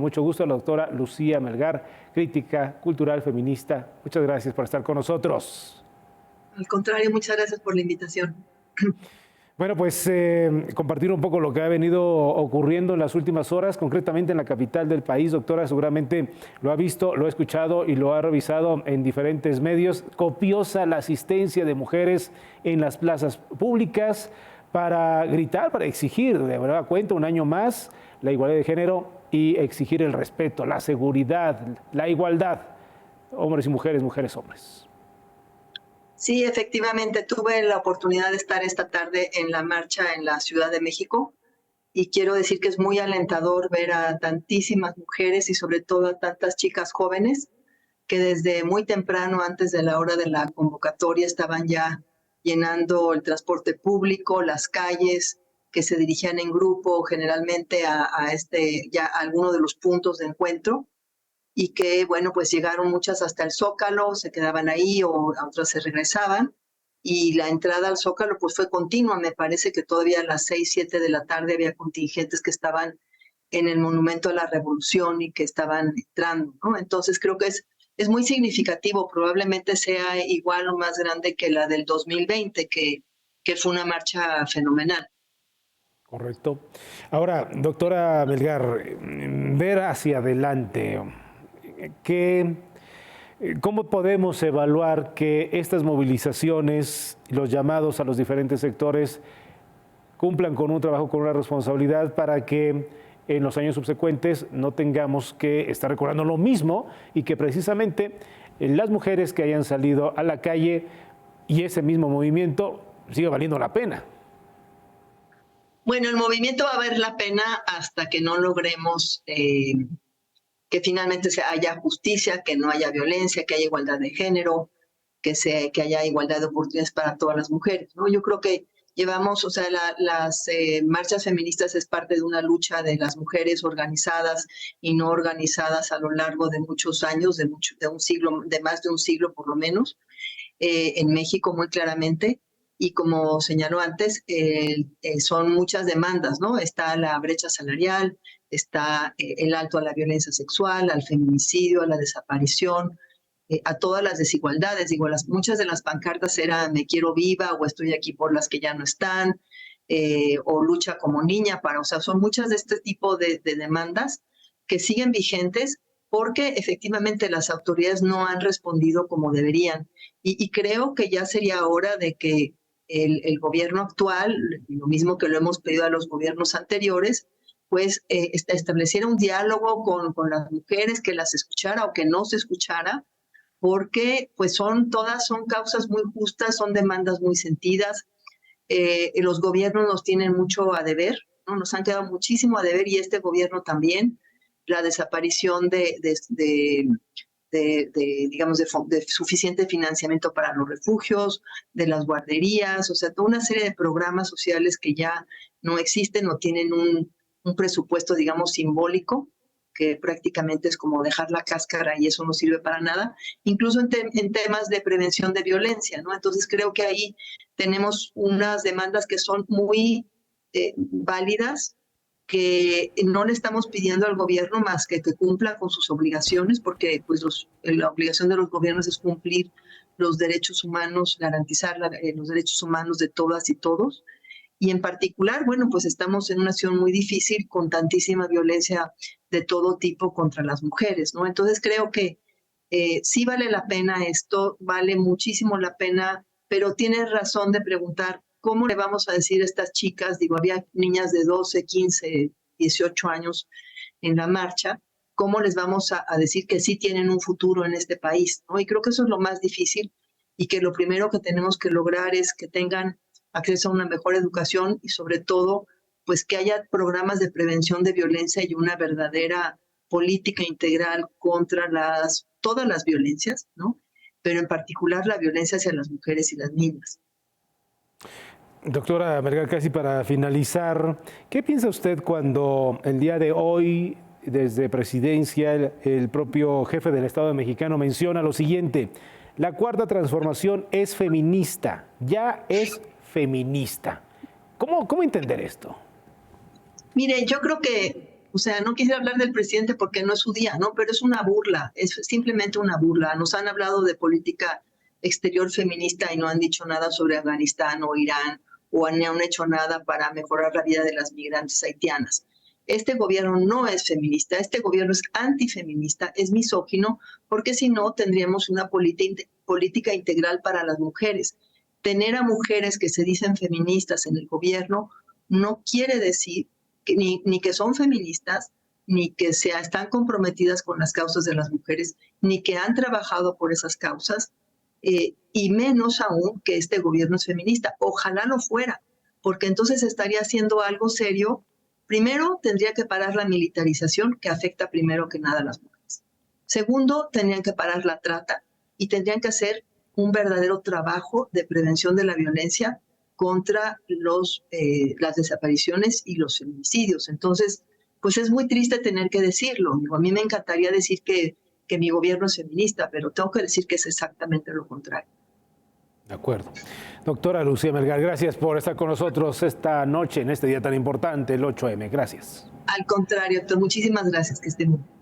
con mucho gusto a la doctora Lucía Melgar, crítica cultural feminista. Muchas gracias por estar con nosotros. Al contrario, muchas gracias por la invitación. Bueno, pues compartir un poco lo que ha venido ocurriendo en las últimas horas, concretamente en la capital del país. Doctora, seguramente lo ha visto, lo ha escuchado y lo ha revisado en diferentes medios. Copiosa la asistencia de mujeres en las plazas públicas para gritar, para exigir, de verdad cuenta, un año más, la igualdad de género y exigir el respeto, la seguridad, la igualdad, hombres y mujeres, mujeres, hombres. Sí, efectivamente, tuve la oportunidad de estar esta tarde en la marcha en la Ciudad de México y quiero decir que es muy alentador ver a tantísimas mujeres y sobre todo a tantas chicas jóvenes que desde muy temprano, antes de la hora de la convocatoria, estaban ya llenando el transporte público, las calles, que se dirigían en grupo generalmente a alguno de los puntos de encuentro. Y que, bueno, pues llegaron muchas hasta el Zócalo, se quedaban ahí o a otras se regresaban. Y la entrada al Zócalo pues fue continua. Me parece que todavía a las 6, 7 de la tarde había contingentes que estaban en el Monumento a la Revolución y que estaban entrando, ¿no? Entonces creo que es muy significativo, probablemente sea igual o más grande que la del 2020, que fue una marcha fenomenal. Correcto. Ahora, doctora Melgar, ver hacia adelante, ¿cómo podemos evaluar que estas movilizaciones, los llamados a los diferentes sectores, cumplan con un trabajo, con una responsabilidad para que en los años subsecuentes no tengamos que estar recordando lo mismo y que precisamente las mujeres que hayan salido a la calle y ese mismo movimiento siga valiendo la pena? Bueno, el movimiento va a valer la pena hasta que no logremos que finalmente haya justicia, que no haya violencia, que haya igualdad de género, que haya igualdad de oportunidades para todas las mujeres, ¿no? Yo creo que llevamos, o sea, las marchas feministas es parte de una lucha de las mujeres organizadas y no organizadas a lo largo de muchos años, de un siglo, de más de un siglo por lo menos, en México muy claramente. Y como señaló antes, son muchas demandas, ¿no? Está la brecha salarial, está el alto a la violencia sexual, al feminicidio, a la desaparición, a todas las desigualdades. Digo, muchas de las pancartas eran me quiero viva o estoy aquí por las que ya no están, o lucha como niña para, o sea, son muchas de este tipo de demandas que siguen vigentes porque efectivamente las autoridades no han respondido como deberían. Y creo que ya sería hora de que el gobierno actual, lo mismo que lo hemos pedido a los gobiernos anteriores, pues estableciera un diálogo con las mujeres, que las escuchara o que no se escuchara, porque pues todas son causas muy justas, son demandas muy sentidas. Los gobiernos nos tienen mucho a deber, ¿no? Nos han quedado muchísimo a deber y este gobierno también. La desaparición digamos, de suficiente financiamiento para los refugios, de las guarderías, o sea, toda una serie de programas sociales que ya no existen, no tienen un presupuesto, digamos, simbólico, que prácticamente es como dejar la cáscara y eso no sirve para nada, incluso en temas de prevención de violencia, ¿no? Entonces creo que ahí tenemos unas demandas que son muy válidas, que no le estamos pidiendo al gobierno más que cumpla con sus obligaciones, porque pues la obligación de los gobiernos es cumplir los derechos humanos, garantizar los derechos humanos de todas y todos. Y en particular, bueno, pues estamos en una situación muy difícil con tantísima violencia de todo tipo contra las mujeres, ¿no? Entonces creo que sí vale la pena esto, vale muchísimo la pena, pero tienes razón de preguntar, ¿cómo le vamos a decir a estas chicas? Digo, había niñas de 12, 15, 18 años en la marcha, ¿cómo les vamos a decir que sí tienen un futuro en este país, ¿no? Y creo que eso es lo más difícil y que lo primero que tenemos que lograr es que tengan acceso a una mejor educación y sobre todo, pues que haya programas de prevención de violencia y una verdadera política integral contra todas las violencias, ¿no? Pero en particular la violencia hacia las mujeres y las niñas. Doctora Melgar, casi para finalizar, ¿qué piensa usted cuando el día de hoy, desde Presidencia, el propio jefe del Estado mexicano menciona lo siguiente: la cuarta transformación es feminista, ya es feminista? ¿Cómo entender esto? Mire, yo creo que O sea, no quisiera hablar del presidente porque no es su día, ¿no? Pero es una burla, es simplemente una burla. Nos han hablado de política exterior feminista y no han dicho nada sobre Afganistán o Irán o no han hecho nada para mejorar la vida de las migrantes haitianas. Este gobierno no es feminista, este gobierno es antifeminista, es misógino, porque si no tendríamos una política integral para las mujeres. Tener a mujeres que se dicen feministas en el gobierno no quiere decir que ni que son feministas, ni que están comprometidas con las causas de las mujeres, ni que han trabajado por esas causas, y menos aún que este gobierno es feminista. Ojalá lo fuera, porque entonces estaría haciendo algo serio. Primero, tendría que parar la militarización, que afecta primero que nada a las mujeres. Segundo, tendrían que parar la trata y tendrían que hacer un verdadero trabajo de prevención de la violencia contra las desapariciones y los feminicidios. Entonces, pues es muy triste tener que decirlo. A mí me encantaría decir que mi gobierno es feminista, pero tengo que decir que es exactamente lo contrario. De acuerdo. Doctora Lucía Melgar, gracias por estar con nosotros esta noche, en este día tan importante, el 8M. Gracias. Al contrario, doctor, muchísimas gracias. Que estén muy bien.